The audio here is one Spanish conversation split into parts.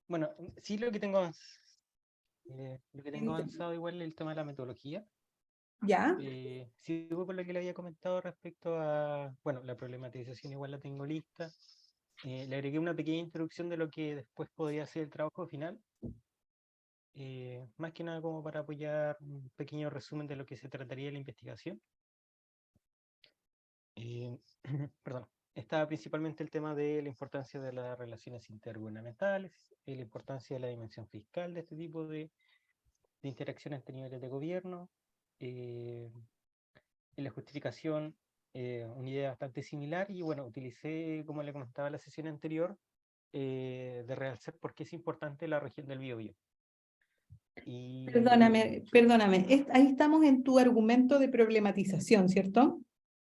Bueno, sí lo que tengo avanzado igual es el tema de la metodología. ¿Ya? Sigo con lo que le había comentado respecto a, bueno, la problematización igual la tengo lista. Le agregué una pequeña introducción de lo que después podría ser el trabajo final. Más que nada como para apoyar un pequeño resumen de lo que se trataría de la investigación. Eh, perdón. Está principalmente el tema de la importancia de las relaciones intergubernamentales, la importancia de la dimensión fiscal de este tipo de interacciones entre niveles de gobierno. eh, en la justificación, una idea bastante similar y bueno, utilicé, como le comentaba en la sesión anterior, de realzar por qué es importante la región del Biobío. Y Perdóname, ahí estamos en tu argumento de problematización, ¿cierto?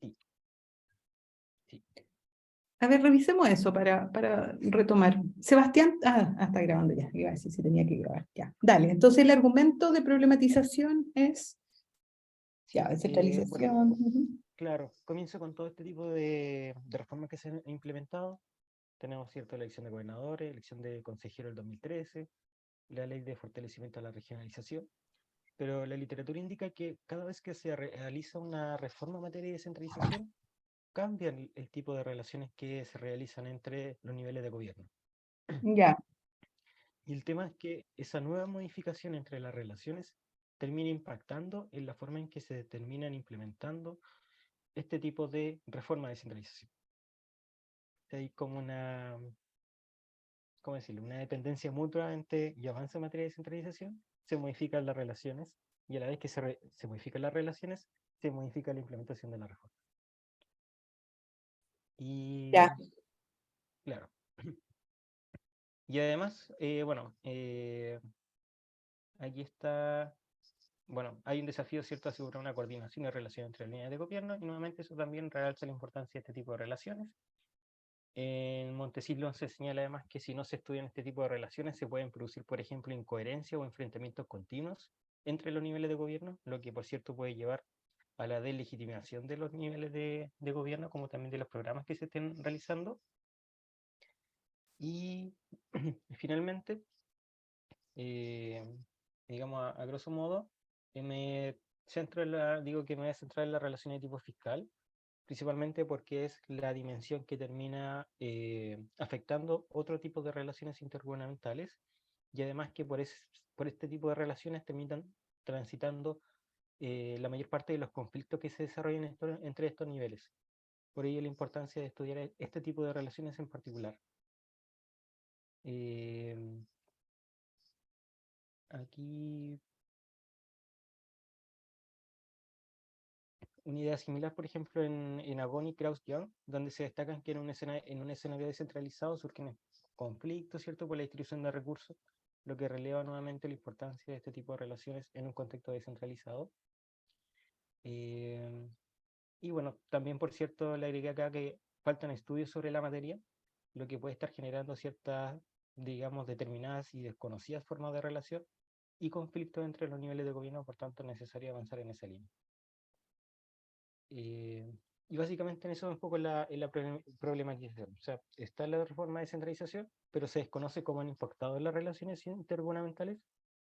sí, sí. A ver, revisemos eso para retomar. Sebastián, está grabando ya, iba a decir si tenía que grabar, ya. Dale, entonces el argumento de problematización es, ya, Sí, bueno, descentralización. Ujú. claro, comienzo con todo este tipo de reformas que se han implementado. Tenemos cierta elección de gobernadores, elección de consejeros del 2013, la ley de fortalecimiento de la regionalización, pero la literatura indica que cada vez que se realiza una reforma en materia de descentralización, cambian el tipo de relaciones que se realizan entre los niveles de gobierno. Ya, Y el tema es que esa nueva modificación entre las relaciones termina impactando en la forma en que se terminan implementando este tipo de reforma de descentralización. Hay como una, ¿cómo decirlo? Una dependencia mutua entre y avanza en materia de descentralización, se modifican las relaciones y a la vez que se modifican las relaciones, se modifica la implementación de la reforma. ya. Y claro, y además, bueno, aquí está, bueno, hay un desafío, ¿cierto?, asegurar una coordinación y relación entre las líneas de gobierno, y nuevamente eso también realza la importancia de este tipo de relaciones. En Montesquieu se señala además que si no se estudian este tipo de relaciones, se pueden producir, por ejemplo, incoherencia o enfrentamientos continuos entre los niveles de gobierno, lo que, por cierto, puede llevar a la deslegitimación de los niveles de gobierno, como también de los programas que se estén realizando. Y finalmente, eh, digamos, a grosso modo, digo que me voy a centrar en la relación de tipo fiscal, principalmente porque es la dimensión que termina afectando otro tipo de relaciones intergubernamentales y además que por este tipo de relaciones terminan transitando la mayor parte de los conflictos que se desarrollan entre estos niveles. Por ello la importancia de estudiar este tipo de relaciones en particular. Eh, Aquí una idea similar, por ejemplo, en Agon y Krauss-Young, donde se destacan que en un escenario descentralizado surgen conflictos, ¿cierto?, por la distribución de recursos, lo que releva nuevamente la importancia de este tipo de relaciones en un contexto descentralizado. Eh, y bueno, también, por cierto, le agregué acá que faltan estudios sobre la materia, lo que puede estar generando ciertas, digamos, determinadas y desconocidas formas de relación y conflictos entre los niveles de gobierno, por tanto, es necesario avanzar en esa línea. Eh, y básicamente en eso es un poco en la problematización. O sea, está la reforma de descentralización, pero se desconoce cómo han impactado las relaciones intergubernamentales.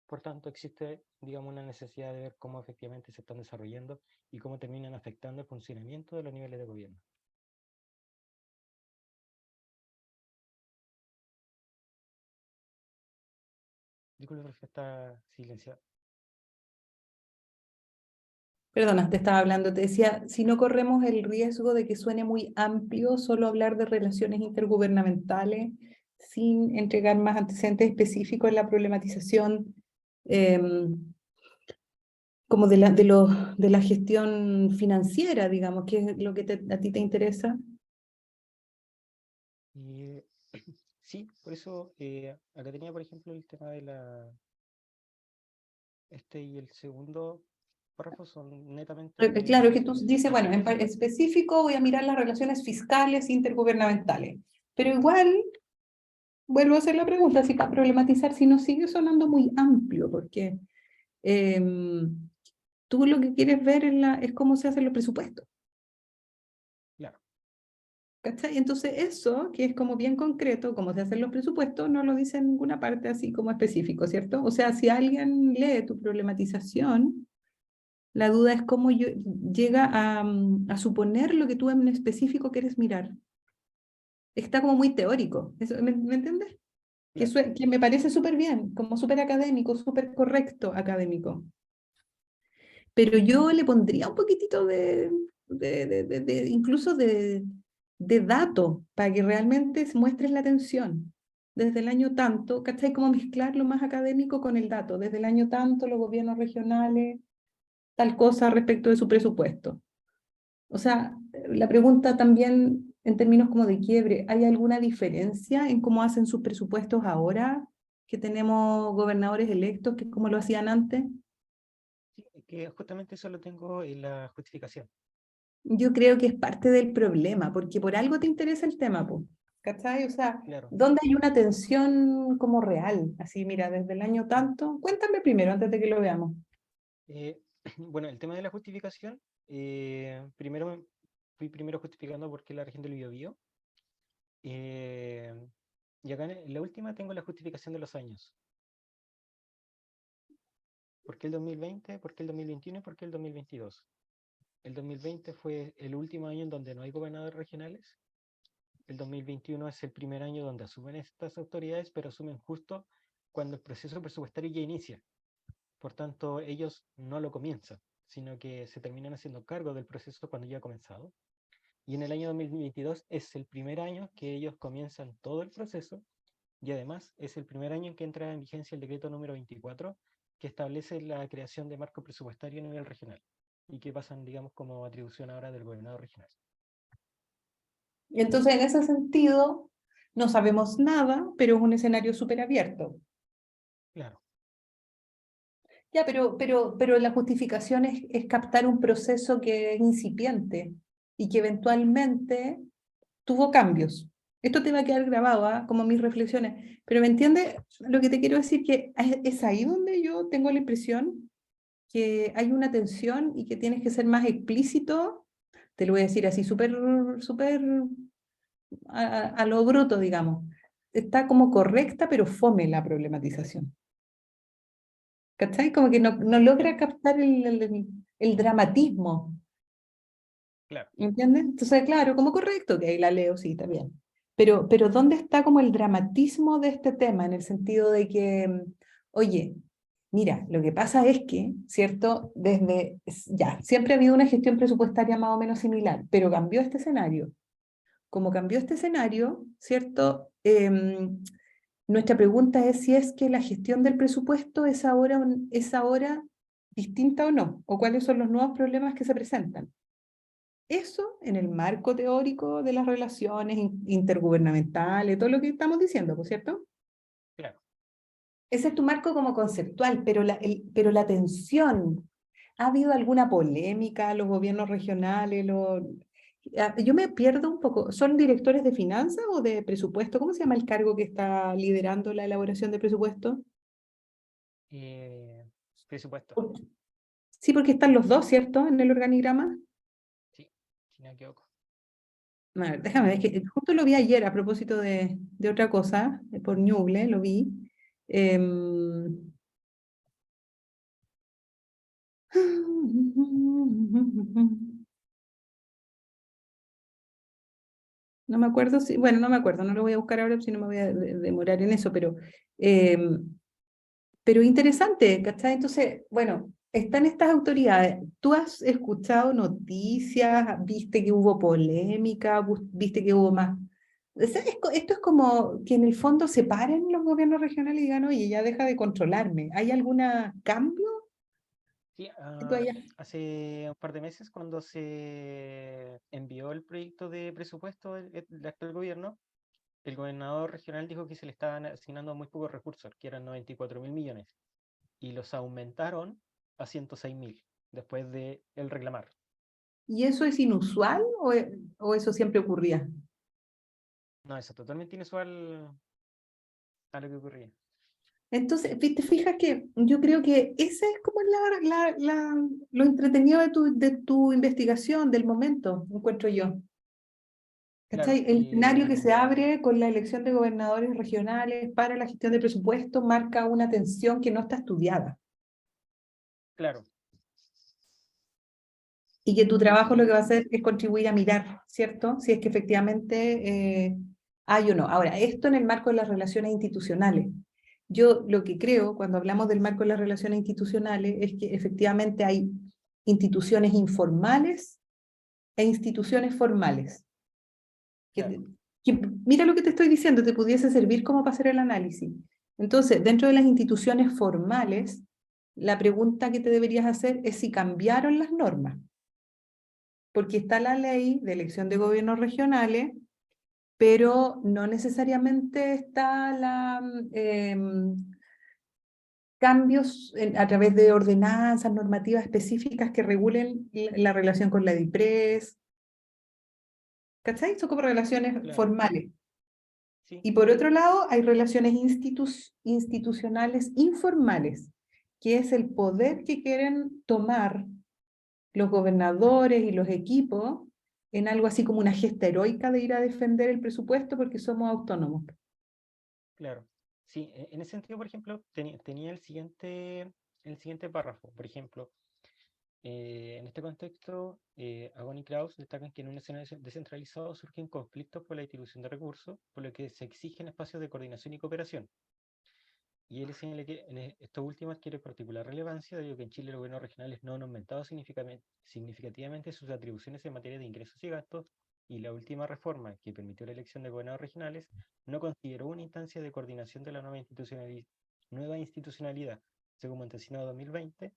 Por tanto, existe, digamos, una necesidad de ver cómo efectivamente se están desarrollando y cómo terminan afectando el funcionamiento de los niveles de gobierno. Disculpe, profe, está silenciado. Perdona, te estaba hablando, te decía, si no corremos el riesgo de que suene muy amplio solo hablar de relaciones intergubernamentales sin entregar más antecedentes específicos en la problematización como de la gestión financiera, digamos, que es lo que a ti te interesa. Y sí, por eso acá tenía, por ejemplo, el tema de este y el segundo párrafo son netamente Claro que tú de dices, bueno, en financiación. específico voy a mirar las relaciones fiscales intergubernamentales, pero igual vuelvo a hacer la pregunta, si para problematizar, si no sigue sonando muy amplio, porque tú lo que quieres ver es cómo se hacen los presupuestos. Claro. ¿Cachai? Entonces eso, que es como bien concreto, como se hacen los presupuestos, no lo dice en ninguna parte así como específico, ¿cierto? O sea, si alguien lee tu problematización, la duda es cómo llega a suponer lo que tú en específico quieres mirar. Está como muy teórico, ¿me entiendes? Claro, Que me parece súper bien, como súper académico, súper correcto académico. Pero yo le pondría un poquitito incluso de dato para que realmente se muestres la atención. Desde el año tanto, ¿cachai? Como mezclar lo más académico con el dato. Desde el año tanto, los gobiernos regionales, tal cosa respecto de su presupuesto. O sea, la pregunta también en términos como de quiebre, ¿hay alguna diferencia en cómo hacen sus presupuestos ahora que tenemos gobernadores electos que como lo hacían antes? sí, que justamente eso lo tengo en la justificación. Yo creo que es parte del problema, porque por algo te interesa el tema, po, ¿cachai? O sea, Claro. ¿dónde hay una tensión como real? Así, mira, desde el año tanto, cuéntame primero, antes de que lo veamos. Eh, bueno, el tema de la justificación, fui primero justificando por qué la región del Biobío. eh, y acá en la última tengo la justificación de los años. ¿Por qué el 2020? ¿Por qué el 2021? ¿Y por qué el 2022? El 2020 fue el último año en donde no hay gobernadores regionales. El 2021 es el primer año donde asumen estas autoridades, pero asumen justo cuando el proceso presupuestario ya inicia. Por tanto, ellos no lo comienzan, sino que se terminan haciendo cargo del proceso cuando ya ha comenzado. Y en el año 2022 es el primer año que ellos comienzan todo el proceso y además es el primer año en que entra en vigencia el decreto número 24 que establece la creación de marco presupuestario a nivel regional y que pasan, digamos, como atribución ahora del gobernador regional. Y entonces, en ese sentido, no sabemos nada, pero es un escenario súper abierto. Claro, Ya, pero la justificación es captar un proceso que es incipiente y que eventualmente tuvo cambios. Esto te va a quedar grabado, ¿ah? Como mis reflexiones. Pero ¿me entiendes? Lo que te quiero decir que es ahí donde yo tengo la impresión que hay una tensión y que tienes que ser más explícito. Te lo voy a decir así, súper, súper a lo bruto, digamos. Está como correcta, pero fome la problematización. ¿Cachai? Como que no ya, logra captar el dramatismo. claro. ¿Entiendes? Entonces, claro, como correcto, que ahí la leo, sí, también. Pero ¿dónde está como el dramatismo de este tema? En el sentido de que, oye, mira, lo que pasa es que, ¿cierto? Ya, siempre ha habido una gestión presupuestaria más o menos similar, pero cambió este escenario. Como cambió este escenario, ¿cierto? Nuestra pregunta es si es que la gestión del presupuesto es ahora distinta o no, o cuáles son los nuevos problemas que se presentan. Eso en el marco teórico de las relaciones intergubernamentales, todo lo que estamos diciendo, ¿por cierto? Claro. Ese es tu marco como conceptual, pero la tensión, ¿ha habido alguna polémica? ¿Los gobiernos regionales? Yo me pierdo un poco. ¿Son directores de finanzas o de presupuesto? ¿Cómo se llama el cargo que está liderando la elaboración de presupuesto? Eh, Presupuesto. Por- Sí, porque están los dos, ¿cierto? En el organigrama. Sí, si no me equivoco. A ver, déjame ver, es que justo lo vi ayer a propósito de otra cosa, por Ñuble, lo vi. Em, No me acuerdo si, bueno, no me acuerdo, no lo voy a buscar ahora, si no me voy a demorar en eso, em, pero interesante, ¿cachai? Entonces, bueno, están estas autoridades. ¿Tú has escuchado noticias? ¿Viste que hubo polémica? ¿Viste que hubo más? O sea, esto es como que en el fondo se paren los gobiernos regionales y digan, oye, ya deja de controlarme. ¿Hay algún cambio Sí, que tú hayas? hace un par de meses, cuando se envió el proyecto de presupuesto del actual gobierno, el gobernador regional dijo que se le estaban asignando muy pocos recursos, que eran 94.000 millones, y los aumentaron a 106.000 después de el reclamar. ¿Y eso es inusual o eso siempre ocurría? No, eso totalmente inusual a lo que ocurría. Entonces, te fijas que yo creo que ese es como lo entretenido de tu investigación, del momento, encuentro yo. Claro, ¿Cachai? El escenario que se abre con la elección de gobernadores regionales para la gestión de presupuesto marca una tensión que no está estudiada. claro, Y que tu trabajo lo y que va a hacer es contribuir a mirar, ¿cierto? Si es que efectivamente hay o no. Ahora, esto en el marco de las relaciones institucionales. Yo lo que creo cuando hablamos del marco de las relaciones institucionales es que efectivamente hay instituciones informales e instituciones formales. Que, claro, mira lo que te estoy diciendo, te pudiese servir como para hacer el análisis. Entonces, dentro de las instituciones formales, la pregunta que te deberías hacer es si cambiaron las normas, porque está la ley de elección de gobiernos regionales, pero no necesariamente está la cambios a través de ordenanzas normativas específicas que regulen la relación con la DIPRES, ¿cachai? Son como relaciones claro, formales. sí, Y por otro lado, hay relaciones institucionales informales, que es el poder que quieren tomar los gobernadores y los equipos en algo así como una gesta heroica de ir a defender el presupuesto porque somos autónomos. claro. Sí, en ese sentido, por ejemplo, tenía el siguiente párrafo. Por ejemplo, en este contexto, Agon y Kraus destacan que en un escenario descentralizado surgen conflictos por la distribución de recursos, por lo que se exigen espacios de coordinación y cooperación. Y él señala que esto último adquiere particular relevancia, debido a que en Chile los gobiernos regionales no han aumentado significativamente sus atribuciones en materia de ingresos y gastos, y la última reforma, que permitió la elección de gobernadores regionales, no consideró una instancia de coordinación de la nueva institucionalidad, según Montesino 2020,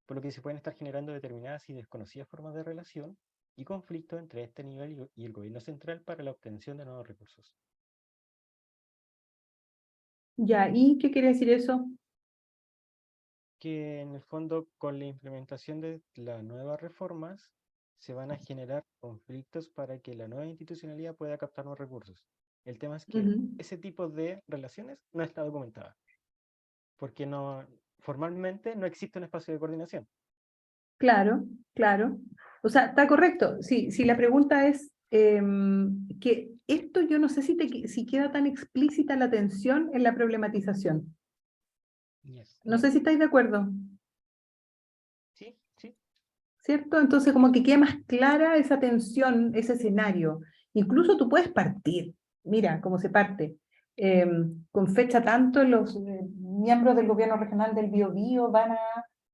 por lo que se pueden estar generando determinadas y desconocidas formas de relación y conflicto entre este nivel y el gobierno central para la obtención de nuevos recursos. Ya, ¿y qué quiere decir eso? Que en el fondo con la implementación de las nuevas reformas se van a generar conflictos para que la nueva institucionalidad pueda captar más recursos. El tema es que Ujú. ese tipo de relaciones no está documentada, porque no, formalmente no existe un espacio de coordinación. Claro, claro. O sea, está correcto. Sí, si la pregunta es que esto yo no sé si queda tan explícita la tensión en la problematización. Yes, No sé si estáis de acuerdo, sí, sí, ¿cierto? Entonces, como que queda más clara esa tensión, ese escenario. Incluso tú puedes partir, mira cómo se parte. Con fecha tanto, los miembros del gobierno regional del Biobío van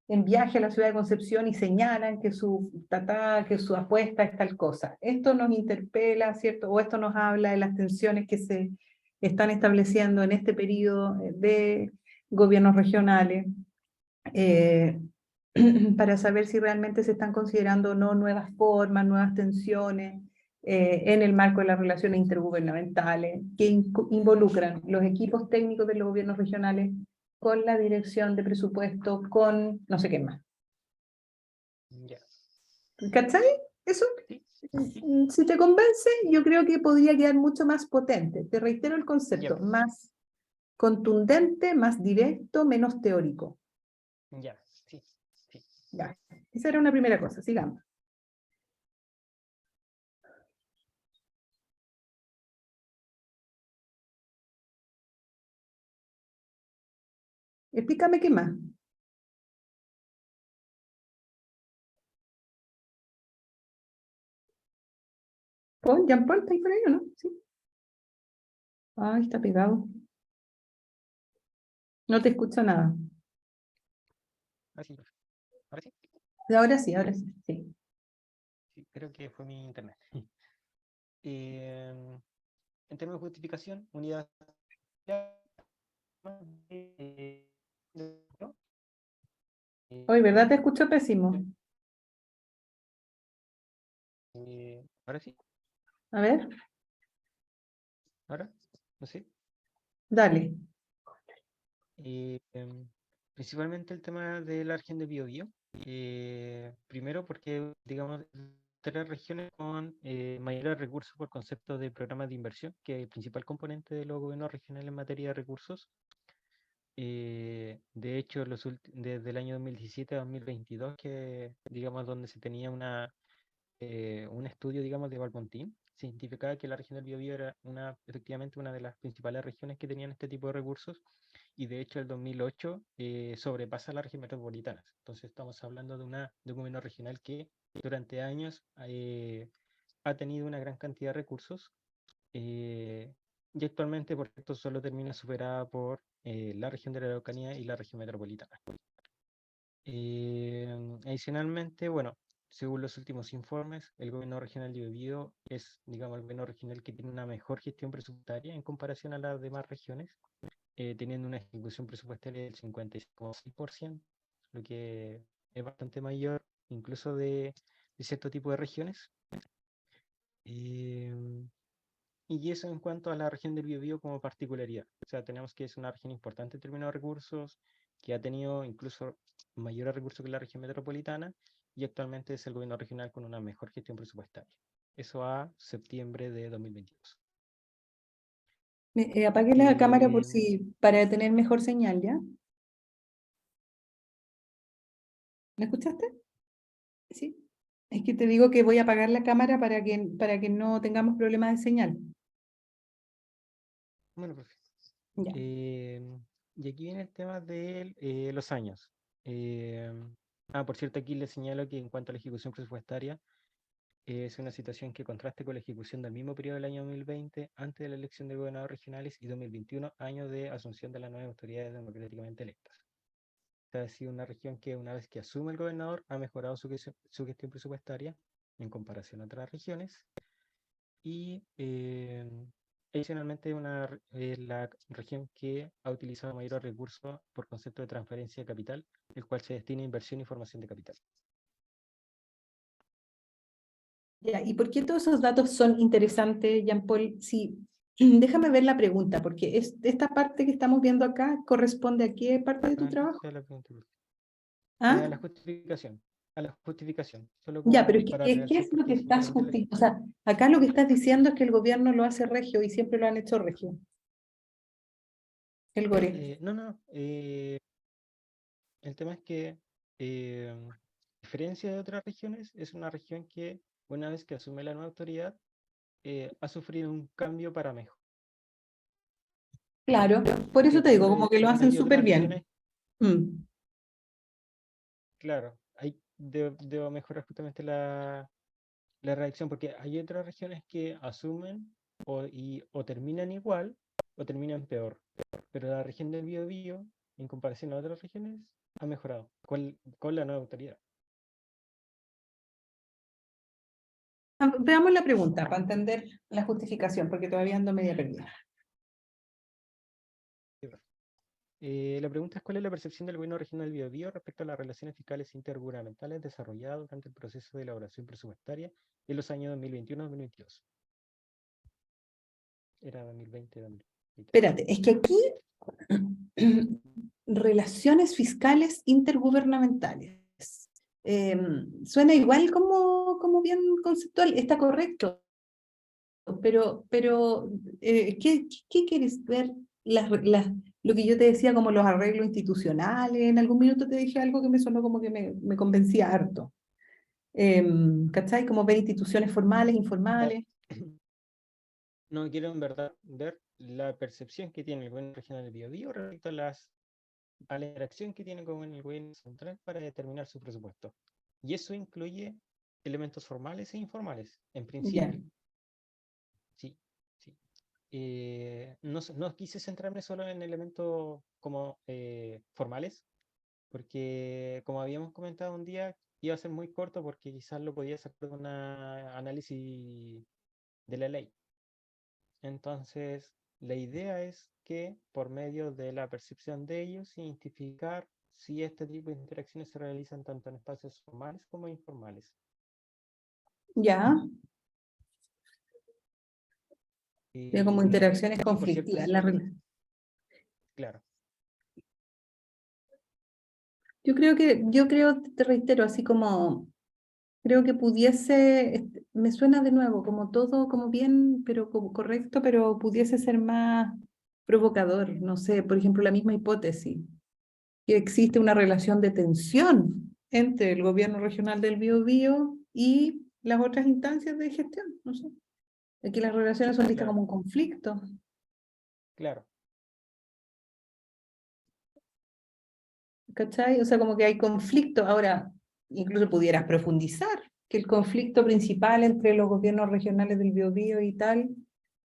en viaje a la ciudad de Concepción y señalan que que su apuesta es tal cosa. Esto nos interpela, ¿cierto? O esto nos habla de las tensiones que se están estableciendo en este periodo de gobiernos regionales. Eh, para saber si realmente se están considerando o no nuevas formas, nuevas tensiones en el marco de las relaciones intergubernamentales que involucran los equipos técnicos de los gobiernos regionales con la dirección de presupuesto, con no sé qué más. ya, ¿Cachai? Eso, sí, sí, si te convence, yo creo que podría quedar mucho más potente. Te reitero el ya, concepto, más contundente, más directo, menos teórico. ya, sí, sí. Ya, esa era una primera cosa, sigamos. Explícame qué más. Paul, Jean Paul, ¿está ahí por ahí o no? Sí. Ay, está pegado. No te escucho nada. Ahora sí, ahora sí, Ahora sí, ahora sí. Sí. sí, creo que fue mi internet. Em, en términos de justificación, unidad eh, ¿no? Hoy, ¿verdad? Te Eh, escucho pésimo. ahora sí, A ver, ahora, no sé. dale. Eh, em, Principalmente el tema del Argen de Biobío. Primero porque, digamos, tres regiones con mayores recursos por concepto de programas de inversión, que es el principal componente de los gobiernos regionales en materia de recursos. De hecho, desde el año 2017 a 2022, que digamos donde se tenía un estudio, digamos, de Valmontín, se identificaba que la región del Biobío era efectivamente una de las principales regiones que tenían este tipo de recursos, y de hecho el 2008 sobrepasa la región metropolitana. Entonces estamos hablando de un gobierno regional que durante años ha tenido una gran cantidad de recursos, y actualmente, por cierto, solo termina superada por la región de la Araucanía y la región metropolitana. Adicionalmente, bueno, según los últimos informes, el gobierno regional de Biobío es, digamos, el gobierno regional que tiene una mejor gestión presupuestaria en comparación a las demás regiones, teniendo una ejecución presupuestaria del 56,6%, lo que es bastante mayor incluso de cierto tipo de regiones. Eh, y eso en cuanto a la región del Biobío como particularidad. O sea, tenemos que es una región importante en términos de recursos, que ha tenido incluso mayores recursos que la región metropolitana, y actualmente es el gobierno regional con una mejor gestión presupuestaria. Eso a septiembre de 2022. Apague la cámara por Eh, para tener mejor señal, ¿ya? ¿Me escuchaste? Sí. Es que te digo que voy a apagar la cámara para que no tengamos problemas de señal. bueno, perfecto. Ya. Y aquí viene el tema de los años. Eh, por cierto, aquí les señalo que en cuanto a la ejecución presupuestaria, es una situación que contraste con la ejecución del mismo periodo del año 2020, antes de la elección de gobernadores regionales, y 2021, año de asunción de las nuevas autoridades democráticamente electas. Esta ha sido una región que, una vez que asume el gobernador, ha mejorado su gestión presupuestaria en comparación a otras regiones, y adicionalmente la región que ha utilizado mayores recursos por concepto de transferencia de capital, el cual se destina a inversión y formación de capital. Ya, ¿y por qué todos esos datos son interesantes, Jean-Paul? Sí, déjame ver la pregunta, porque esta parte que estamos viendo acá corresponde a qué parte de tu trabajo. A la pregunta. ¿Ah? A la justificación. A la justificación. Solo Ya, pero como para ¿qué realzar es lo que porque estás sinceramente justificando? O sea, acá lo que estás diciendo es que el gobierno lo hace regio y siempre lo han hecho regio, el GORE. no, no. El tema es que, a diferencia de otras regiones, es una región que, una vez que asume la nueva autoridad, ha sufrido un cambio para mejor. Claro, por eso te digo, como que A lo hacen diferencia de súper otras bien. regiones, Mm. claro, debo mejorar justamente la reacción, porque hay otras regiones que asumen o terminan igual o terminan peor. Pero la región del Biobío, en comparación a otras regiones, ha mejorado con la nueva autoridad. Veamos la pregunta para entender la justificación, porque todavía ando media perdida. La pregunta es: ¿cuál es la percepción del gobierno regional del Biobío respecto a las relaciones fiscales intergubernamentales desarrolladas durante el proceso de elaboración presupuestaria en los años 2021-2022? Era 2020-2023. Espérate, es que aquí relaciones fiscales intergubernamentales. Suena igual como bien conceptual, está correcto, pero ¿qué quieres ver? Lo que yo te decía como los arreglos institucionales, en algún minuto te dije algo que me sonó como que me convencía harto. ¿Cachai? Como ver instituciones formales, Ah, informales. No, quiero en verdad ver la percepción que tiene el gobierno regional del Biobío respecto a la interacción que tiene con el gobierno central para determinar su presupuesto. Y eso incluye elementos formales e informales, en Ya. principio. Sí, sí. No quise centrarme solo en elementos como formales, porque como habíamos comentado un día, iba a ser muy corto porque quizás lo podía sacar de un análisis de la ley. Entonces, la idea es que por medio de la percepción de ellos, identificar si este tipo de interacciones se realizan tanto en espacios formales como informales. Ya. Veo como Y, interacciones y por cierto, conflictivas. claro, Yo creo, te reitero, así como, creo que pudiese, me suena de nuevo, como todo, como bien, pero como correcto, pero pudiese ser más provocador. No sé, por ejemplo, la misma hipótesis, que existe una relación de tensión entre el gobierno regional del Biobío y las otras instancias de gestión, no sé. Aquí las relaciones son vistas Claro, como un conflicto, claro, ¿cachai? O sea, como que hay conflicto. Ahora, incluso pudieras profundizar que el conflicto principal entre los gobiernos regionales del Biobío y tal,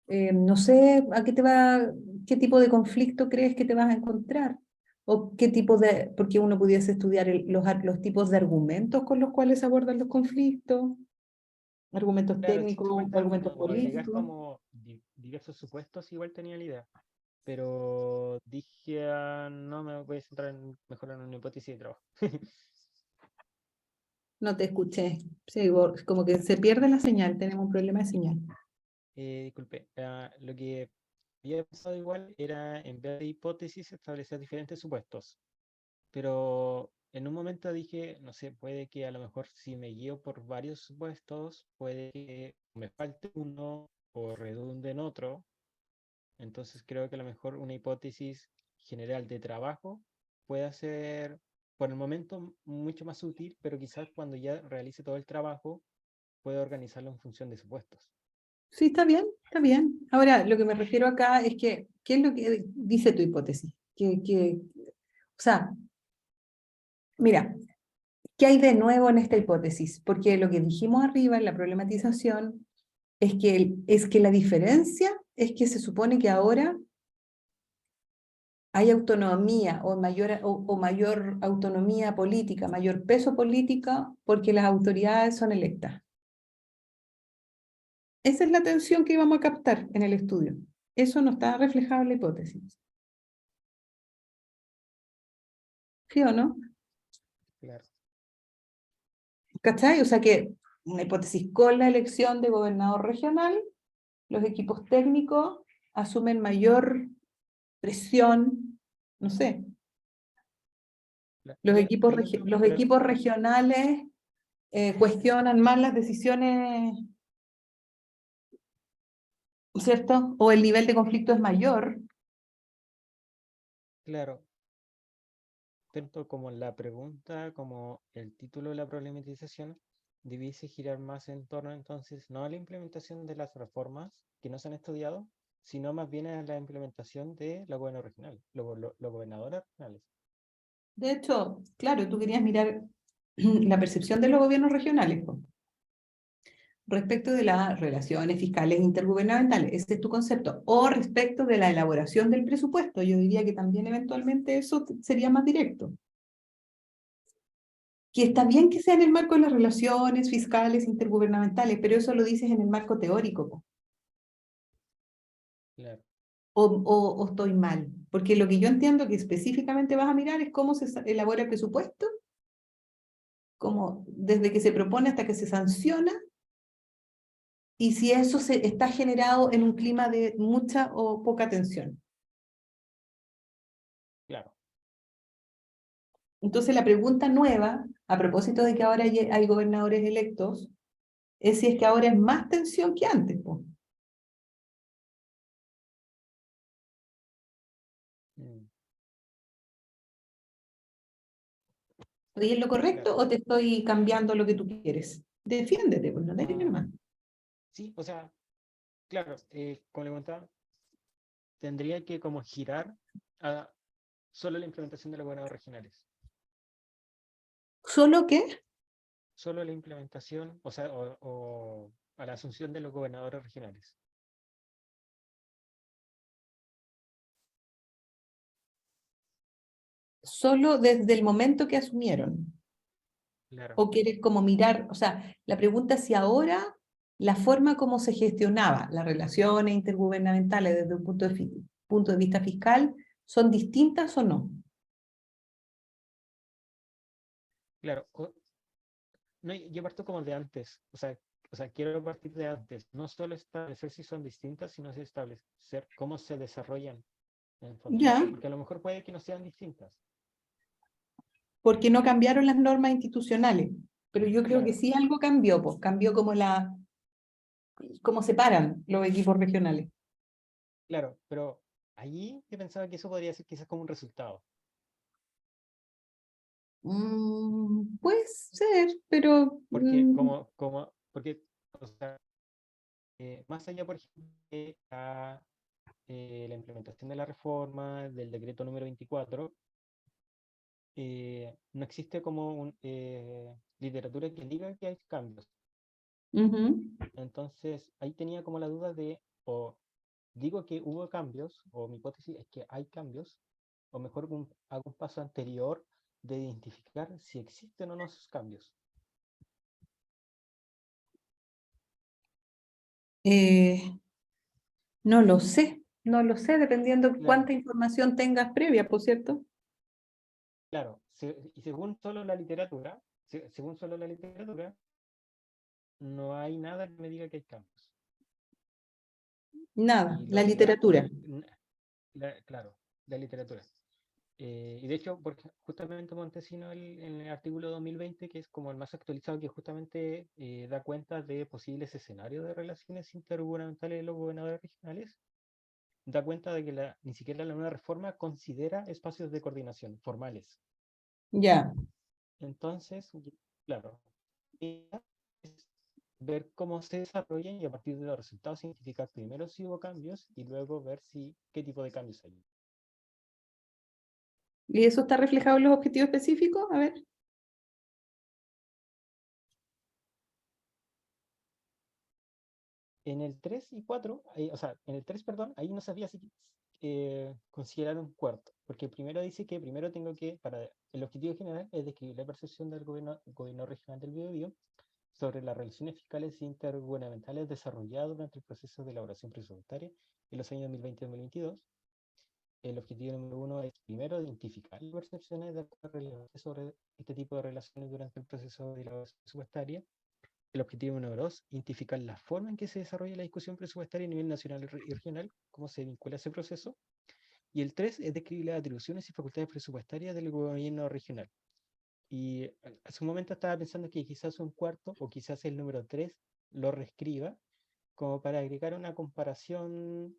no sé a qué te va, qué tipo de conflicto crees que te vas a encontrar, o qué tipo de, porque uno pudiese estudiar los tipos de argumentos con los cuales se abordan los conflictos, argumentos claro, sí, técnicos igual o argumentos como agregar políticos. como diversos supuestos, igual tenía la idea. Pero dije, no me voy a centrar mejor en una hipótesis de trabajo. No te escuché. Sí, como que se pierde la señal, tenemos un problema de señal. Disculpe, lo que había pensado igual era, en vez de hipótesis, establecer diferentes supuestos. Pero en un momento dije, no sé, puede que a lo mejor si me guío por varios supuestos, puede que me falte uno o redunde en otro. Entonces creo que a lo mejor una hipótesis general de trabajo puede ser por el momento mucho más útil, pero quizás cuando ya realice todo el trabajo pueda organizarlo en función de supuestos. Sí, está bien, está bien. Ahora, lo que me refiero acá es que, ¿qué es lo que dice tu hipótesis? O sea, mira, ¿qué hay de nuevo en esta hipótesis? Porque lo que dijimos arriba en la problematización es que la diferencia es que se supone que ahora hay autonomía o mayor autonomía política, mayor peso política, porque las autoridades son electas. Esa es la tensión que íbamos a captar en el estudio. Eso no está reflejado en la hipótesis. ¿Sí o no? Claro, ¿Cachai? O sea que una hipótesis con la elección de gobernador regional, los equipos técnicos asumen mayor presión, no sé, claro, por ejemplo, los pero equipos regionales cuestionan más las decisiones, ¿cierto? O el nivel de conflicto es mayor. claro, tanto como la pregunta como el título de la problematización debiese girar más en torno entonces no a la implementación de las reformas que no se han estudiado, sino más bien a la implementación de los gobiernos regionales, los gobernadores regionales. De hecho, claro, tú querías mirar la percepción de los gobiernos regionales, po, respecto de las relaciones fiscales intergubernamentales, ese es tu concepto, o respecto de la elaboración del presupuesto, yo diría que también eventualmente eso sería más directo. Que está bien que sea en el marco de las relaciones fiscales intergubernamentales, pero eso lo dices en el marco teórico, po. Claro, O estoy mal, porque lo que yo entiendo que específicamente vas a mirar es cómo se elabora el presupuesto, cómo desde que se propone hasta que se sanciona, y si eso está generado en un clima de mucha o poca tensión. claro, Entonces la pregunta nueva, a propósito de que ahora hay gobernadores electos, es si es que ahora es más tensión que antes, po. mm, ¿Estoy en lo claro. correcto o te estoy cambiando lo que tú quieres? Defiéndete, pues no te Ah, más. sí, o sea, claro, como le comentaba, tendría que como girar a solo la implementación de los gobernadores regionales. ¿Solo qué? Solo la implementación, o sea, o a la asunción de los gobernadores regionales. Solo desde el momento que asumieron. Claro, ¿O quieres como mirar? O sea, la pregunta es si ahora la forma como se gestionaba las relaciones intergubernamentales desde un punto de vista fiscal son distintas o no. claro. No, yo parto como de antes, o sea, quiero partir de antes, no solo establecer si son distintas, sino si establecer cómo se desarrollan en el fondo. Ya, Porque a lo mejor puede que no sean distintas. porque no cambiaron las normas institucionales, pero yo creo que Claro, sí algo cambió, pues cambió cómo separan los equipos regionales. claro, pero allí yo pensaba que eso podría ser quizás como un resultado. Puede ser, pero Porque porque, o sea, más allá, por ejemplo, de la implementación de la reforma, del decreto número 24, no existe como literatura que diga que hay cambios. Ujú. Entonces, ahí tenía como la duda de, o digo que hubo cambios, o mi hipótesis es que hay cambios, o mejor hago un paso anterior de identificar si existen o no esos cambios. Eh, no lo sé, no lo sé, dependiendo Claro, cuánta información tengas previa, por cierto. claro. Y según solo la literatura, según solo la literatura, no hay nada que me diga que hay cambios. Nada, Y la literatura. claro, la literatura. Y de hecho, porque justamente Montesino en el artículo 2020, que es como el más actualizado, que justamente da cuenta de posibles escenarios de relaciones intergubernamentales de los gobernadores regionales, da cuenta de que ni siquiera la nueva reforma considera espacios de coordinación formales. Ya. Entonces, claro, es ver cómo se desarrollan y a partir de los resultados identificar primero si hubo cambios y luego ver qué tipo de cambios hay. ¿Y eso está reflejado en los objetivos específicos? A ver. En el 3 y 4, o sea, en el 3, perdón, ahí no sabía si considerar un cuarto, porque primero dice que primero tengo que, para el objetivo general es describir la percepción del gobierno regional del Biobío sobre las relaciones fiscales intergubernamentales desarrolladas durante el proceso de elaboración presupuestaria en los años 2020 y 2022. El objetivo número 1 es primero identificar las percepciones de relevancia sobre este tipo de relaciones durante el proceso de elaboración presupuestaria. El objetivo número 2, identificar la forma en que se desarrolla la discusión presupuestaria a nivel nacional y regional, cómo se vincula ese proceso. Y el 3 es describir las atribuciones y facultades presupuestarias del gobierno regional. Y hace un momento estaba pensando que quizás un cuarto o quizás el número 3 lo reescriba como para agregar una comparación,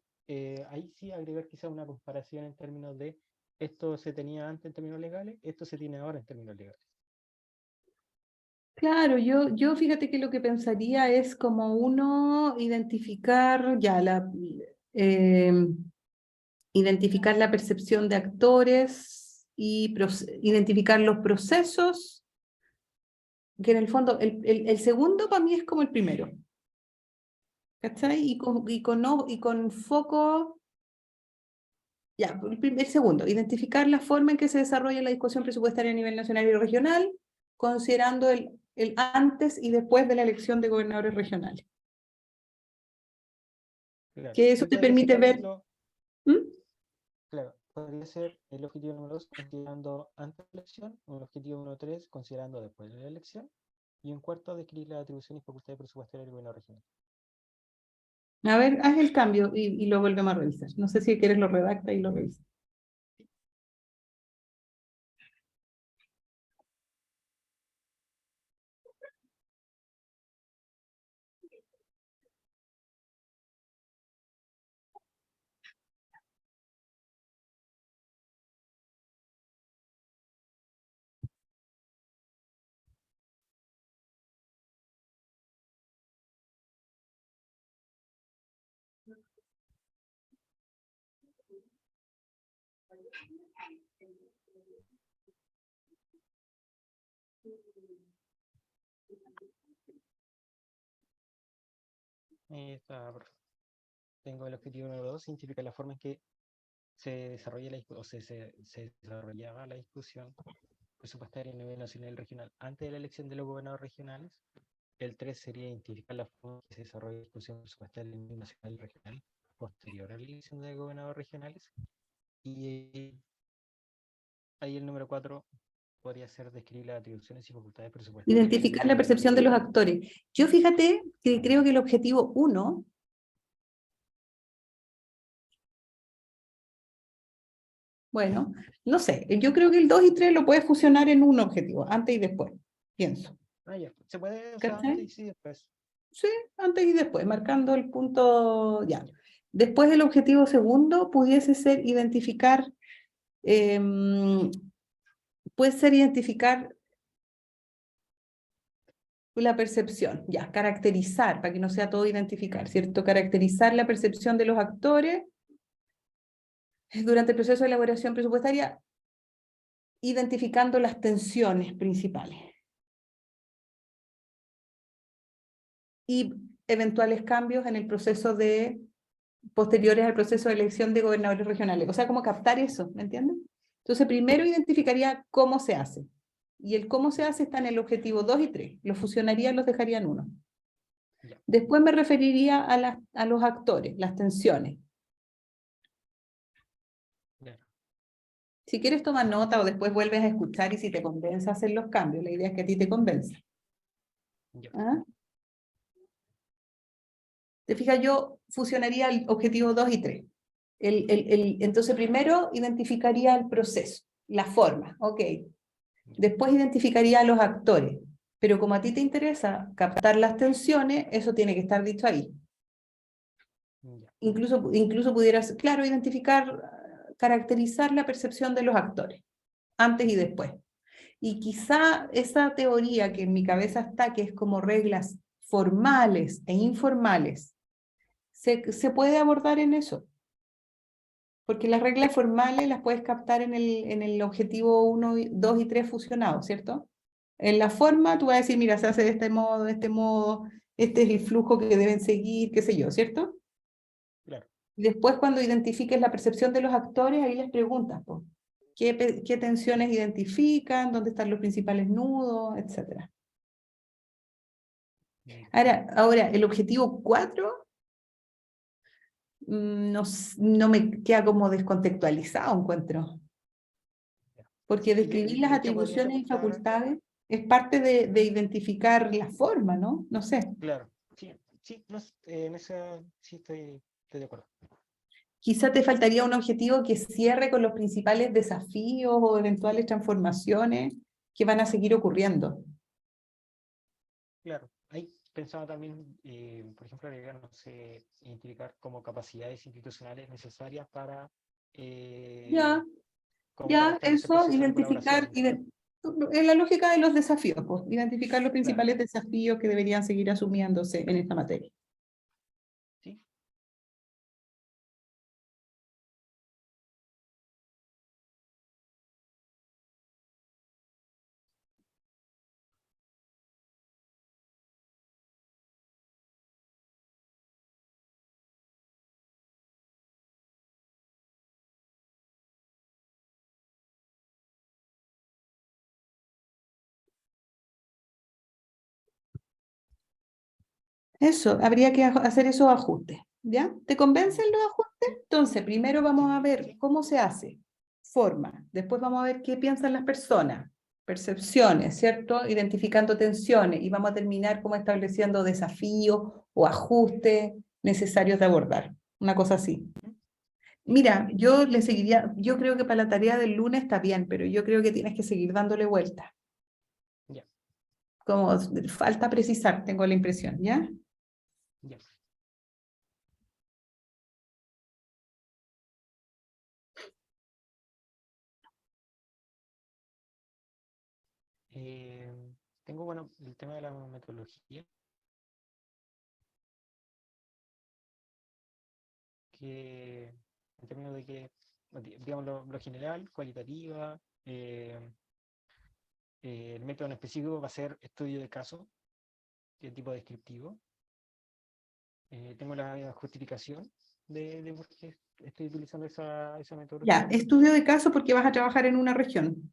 ahí sí agregar quizás una comparación en términos de esto se tenía antes en términos legales, esto se tiene ahora en términos legales. Claro, yo fíjate que lo que pensaría es como uno identificar ya eh, identificar la percepción de actores y identificar los procesos, que en el fondo el segundo para mí es como el primero, ¿cachai? Y con foco, ya, el segundo, identificar la forma en que se desarrolla la discusión presupuestaria a nivel nacional y regional, considerando el antes y después de la elección de gobernadores regionales. Claro, Que eso y te podría ser permite también ver. ¿Mm? claro, podría ser el objetivo número 2 considerando antes de la elección, un objetivo número 3 considerando después de la elección, y un cuarto describir las atribuciones y facultades presupuestarias del gobierno regional. A ver, haz el cambio y lo volvemos a revisar. No sé si quieres lo redacta y lo revisa. Ahí está, perfecto. Tengo el objetivo número 2, identificar la forma en que se desarrolla se desarrollaba la discusión presupuestaria a nivel nacional y regional antes de la elección de los gobernadores regionales. El 3 sería identificar la forma en que se desarrolla la discusión presupuestaria a nivel nacional y regional posterior a la elección de gobernadores regionales. Y ahí el número 4 podría ser describir las atribuciones y facultades presupuestarias del Identificar la gobierno percepción de los regional. actores. Yo fíjate que creo que el objetivo 1, bueno, no sé, yo creo que el 2 y 3 lo puedes fusionar en un objetivo, antes y después, pienso. Ah, ya. Se puede, o sea, ¿Cachai? antes y después. Sí, antes y después, marcando el punto ya. Después el objetivo segundo pudiese ser identificar, puede ser identificar La percepción, ya, caracterizar, para que no sea todo identificar, ¿cierto? Caracterizar la percepción de los actores durante el proceso de elaboración presupuestaria, identificando las tensiones principales y eventuales cambios en el proceso posteriores al proceso de elección de gobernadores regionales. O sea, como captar eso, ¿me entienden? Entonces, primero identificaría cómo se hace. Y el cómo se hace está en el objetivo 2 y 3. Los fusionaría y los dejaría en uno. Ya, Después me referiría a los actores, las tensiones. claro, Si quieres tomar nota o después vuelves a escuchar y si te convence hacer los cambios, la idea es que a ti te convenza. ya, ¿Ah? Te fijas, yo fusionaría el objetivo 2 y 3. Entonces, primero identificaría el proceso, la forma, ok. ya, Después identificaría a los actores, pero como a ti te interesa captar las tensiones, eso tiene que estar dicho ahí. ya, Incluso pudieras, claro, identificar, caracterizar la percepción de los actores, antes y después. Y quizá esa teoría que en mi cabeza está, que es como reglas formales e informales, se puede abordar en eso. Porque las reglas formales las puedes captar en el objetivo 1, 2 y 3 fusionados, ¿cierto? En la forma tú vas a decir, mira, se hace de este modo, este es el flujo que deben seguir, qué sé yo, ¿cierto? claro. Y después cuando identifiques la percepción de los actores, ahí les preguntas, pues, ¿qué tensiones identifican? ¿Dónde están los principales nudos? Etcétera. Ya, Ahora, el objetivo 4 no, no me queda como descontextualizado, encuentro. ya. Porque Sí, describir las de hecho podrías atribuciones y optar, facultades es parte de identificar la forma, ¿no? No sé. claro, sí, sí, no, en esa sí estoy de acuerdo. Quizá te faltaría un objetivo que cierre con los principales desafíos o eventuales transformaciones que van a seguir ocurriendo. Claro, ahí pensaba también, por ejemplo, agregar, no sé, identificar como capacidades institucionales necesarias para, Ya, como para ya, establecer eso, procesos de identificar, colaboración. en la lógica de los desafíos, pues, identificar los Claro, principales desafíos que deberían seguir asumiéndose en esta materia. sí. Eso, habría que hacer esos ajustes, ¿ya? ¿Te convencen Ya. los ajustes? Sí, Entonces, primero vamos a sí, ver sí, cómo se hace, forma, después vamos a ver qué piensan las personas, percepciones, ¿cierto? Identificando tensiones y vamos a terminar como estableciendo desafíos o ajustes necesarios de abordar, una cosa así. ujú, sí, Mira, yo le seguiría, yo creo que para la tarea del lunes está bien, pero yo creo que tienes que seguir dándole vuelta, ya, como falta precisar, tengo la impresión, ¿ya? ya. Eh, tengo, bueno, el tema de la metodología, que en términos de que, digamos, lo general, cualitativa, el método en específico va a ser estudio de caso, de tipo descriptivo. Tengo la justificación de por qué estoy utilizando esa Ya, metodología. estudio de caso porque vas a trabajar en una región.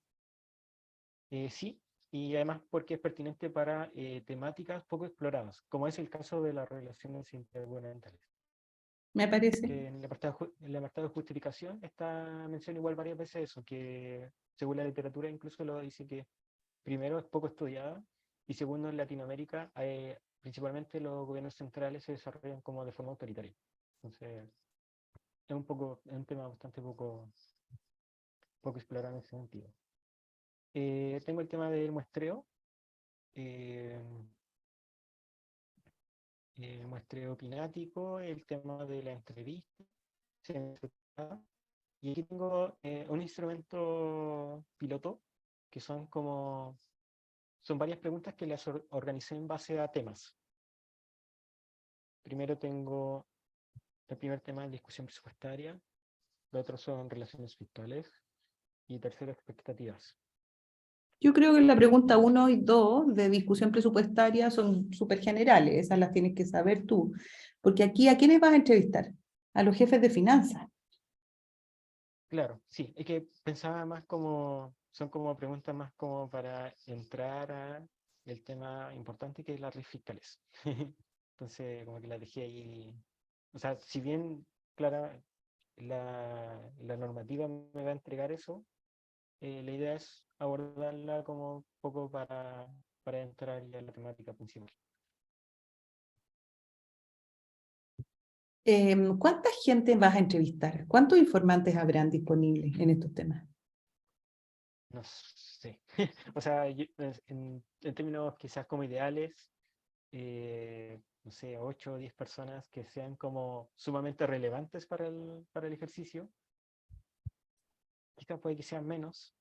Sí, y además porque es pertinente para temáticas poco exploradas, como es el caso de las relaciones intergubernamentales. Me parece. Que en el apartado de justificación está menciona igual varias veces eso, que según la literatura incluso lo dice que primero es poco estudiada y segundo en Latinoamérica principalmente los gobiernos centrales se desarrollan como de forma autoritaria. Entonces es un tema bastante poco explorado en ese sentido. Tengo el tema del muestreo, eh, el muestreo pinático, el tema de la entrevista, y aquí tengo un instrumento piloto, que son como son varias preguntas que las organicé en base a temas. Primero tengo el primer tema, discusión presupuestaria. Los otros son relaciones fiscales. Y tercero, expectativas. Yo creo que la pregunta 1 y 2 de discusión presupuestaria son súper generales, esas las tienes que saber tú, porque aquí ¿a quiénes vas a entrevistar? A los jefes de finanzas. Claro, sí, es que pensaba más como, son como preguntas más como para entrar a el tema importante que es las leyes fiscales. Entonces, como que las dejé ahí. O sea, si bien, clara, la normativa me va a entregar eso, la idea es abordarla como un poco para entrar ya en la temática principal. ¿Cuánta gente vas a entrevistar? ¿Cuántos informantes habrán disponibles en estos temas? No sé. O sea, en términos quizás como ideales, no sé, 8 o 10 personas que sean como sumamente relevantes para el ejercicio. Quizás puede que sean menos.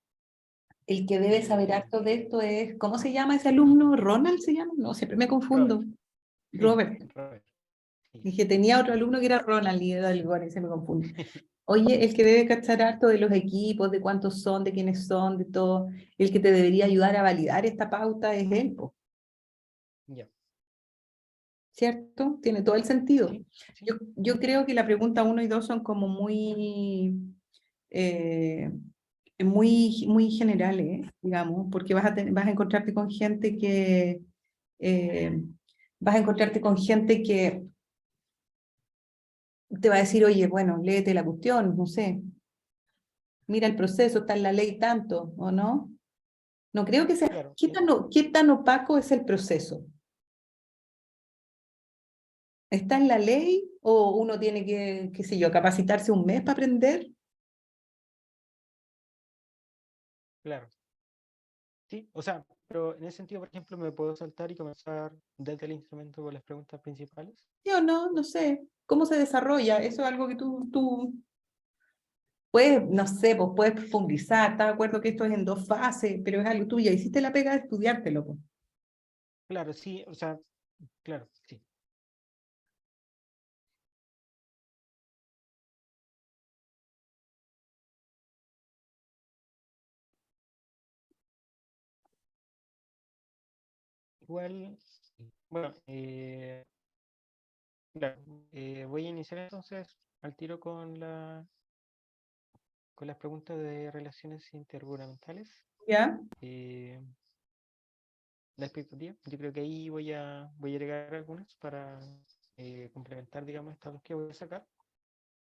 El que debe saber Y harto de esto es, ¿cómo se llama ese alumno? ¿Ronald se llama? No, siempre me Robert, confundo. Robert. Robert, sí. Dije, tenía otro alumno que era Ronald y era algo, y se me confunde. Oye, el que debe cachar harto de los equipos, de cuántos son, de quiénes son, de todo, el que te debería ayudar a validar esta pauta es él, po, Ya, ¿cierto? Tiene todo el sentido. sí, sí, Yo creo que la pregunta 1 y 2 son como eh, muy generales, digamos, porque vas a encontrarte con gente eh, vas a encontrarte con gente que te va a decir, oye, bueno, léete la cuestión, no sé, mira el proceso, está en la ley tanto, ¿o no? No creo que sea. claro. ¿Qué tan opaco es el proceso? ¿Está en la ley o uno tiene que, qué sé yo, capacitarse un mes para aprender? Claro. Sí, o sea, pero en ese sentido, por ejemplo, me puedo saltar y comenzar desde el instrumento con las preguntas principales. ¿Sí o no? No sé. ¿Cómo se desarrolla? Eso es algo que tú puedes, no sé, pues puedes profundizar. ¿Estás de acuerdo que esto es en 2 fases? Pero es algo tuyo. Hiciste la pega de estudiártelo, pues. Claro, sí, o sea, claro, sí. Igual, bueno, claro, voy a iniciar entonces al tiro con las preguntas de relaciones intergubernamentales. ¿Ya? Eh, la expectativa, yo creo que ahí voy a agregar algunas para complementar, digamos, estas dos que voy a sacar.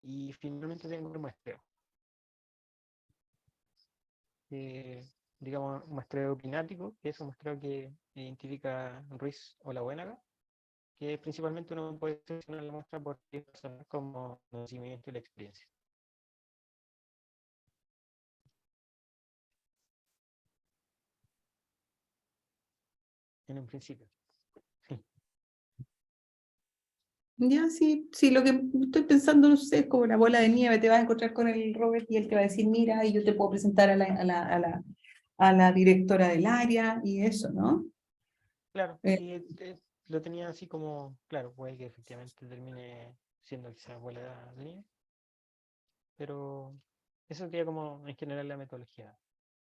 Y finalmente tengo un muestreo. eh, digamos, un muestreo climático, que es un muestreo que identifica Ruiz o la Buenaga, que principalmente uno puede seleccionar la muestra por 10 personas como conocimiento y la experiencia, en un principio. Ya, sí, sí, lo que estoy pensando, no sé, es como la bola de nieve, te vas a encontrar con el Robert y él te va a decir, mira, y yo te puedo presentar a la directora del área y eso, ¿no? Claro, Eh, sí, lo tenía así como, claro, puede que efectivamente termine siendo quizás bola de nieve, pero eso sería como en general la metodología.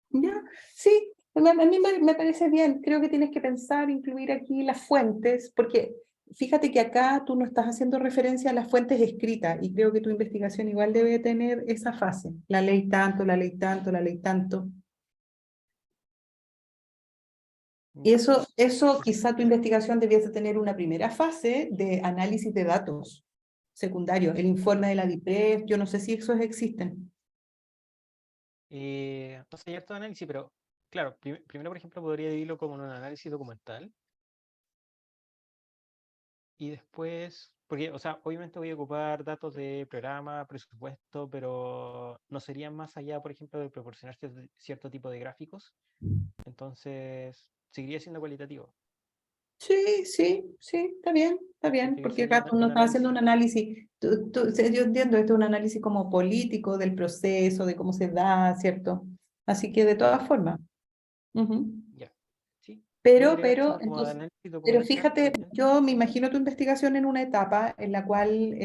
ya, sí, a mí me parece bien, creo que tienes que pensar, incluir aquí las fuentes, porque fíjate que acá tú no estás haciendo referencia a las fuentes escritas y creo que tu investigación igual debe tener esa fase, la ley tanto, la ley tanto, la ley tanto. Y Ya, eso sí, sí, quizá tu investigación debiese tener una primera fase de análisis de datos secundarios, el informe de la DIPRES, yo no sé si esos existen. no sé, hay harto análisis, pero claro, primero, por ejemplo, podría dividirlo como en un análisis documental y después, porque, o sea, obviamente voy a ocupar datos de programa, presupuesto, pero no serían más allá, por ejemplo, de proporcionar cierto tipo de gráficos. Entonces, seguiría siendo cualitativo. Sí, sí, sí, está bien, Que porque sería acá tú no un estás haciendo un análisis. análisis, sí, yo entiendo, esto es un análisis como político del proceso, de cómo se da, ¿cierto? Así que de todas Claro, formas. Ujú. ya. Sí, Pero, agregar pero, como de entonces, análisis y pero documentación, fíjate, ¿ya? yo me imagino tu investigación en una etapa en la cual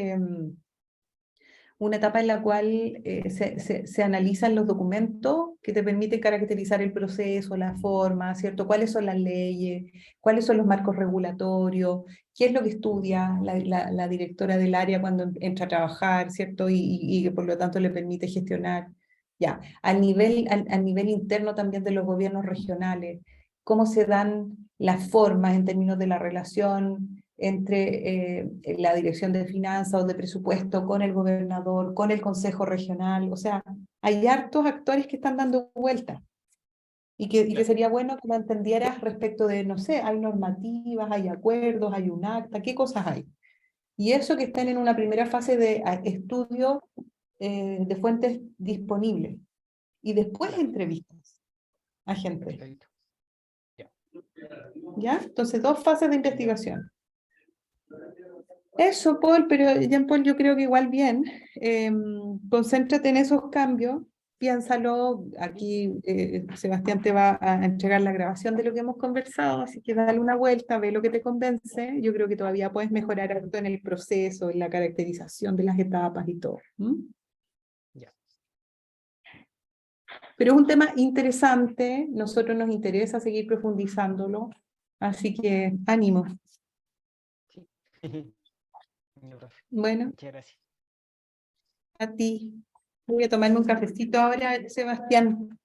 se analizan los documentos que te permiten caracterizar el proceso, la forma, ¿cierto? ¿Cuáles son las leyes? ¿Cuáles son los marcos regulatorios? ¿Qué es lo que estudia la directora del área cuando entra a trabajar, ¿cierto? Y que por lo tanto le permite gestionar. Ya, al nivel interno también de los gobiernos regionales, cómo se dan las formas en términos de la relación entre la dirección de finanzas o de presupuesto con el gobernador, con el consejo regional. O sea, hay hartos actores que están dando vueltas y que Claro. sería bueno que lo entendieras respecto de, no sé, hay normativas, hay acuerdos, hay un acta, ¿qué cosas hay? Y eso que estén en una primera fase de estudio de fuentes disponibles y después Claro, entrevistas a gente. perfecto. Ya. ¿Ya? Entonces, dos fases de Ya. investigación. Eso, Paul, pero Jean-Paul, yo creo que igual bien. Concéntrate en esos cambios, piénsalo. Aquí Sebastián te va a entregar la grabación de lo que hemos conversado, así que dale una vuelta, ve lo que te convence. Yo creo que todavía puedes mejorar harto en el proceso, en la caracterización de las etapas y todo. Ya. Pero es un tema interesante, nosotros nos interesa seguir profundizándolo, así que ánimo. Sí. Ya, profe. Bueno, Muchas gracias. a ti. Voy a tomarme un cafecito ahora, Sebastián.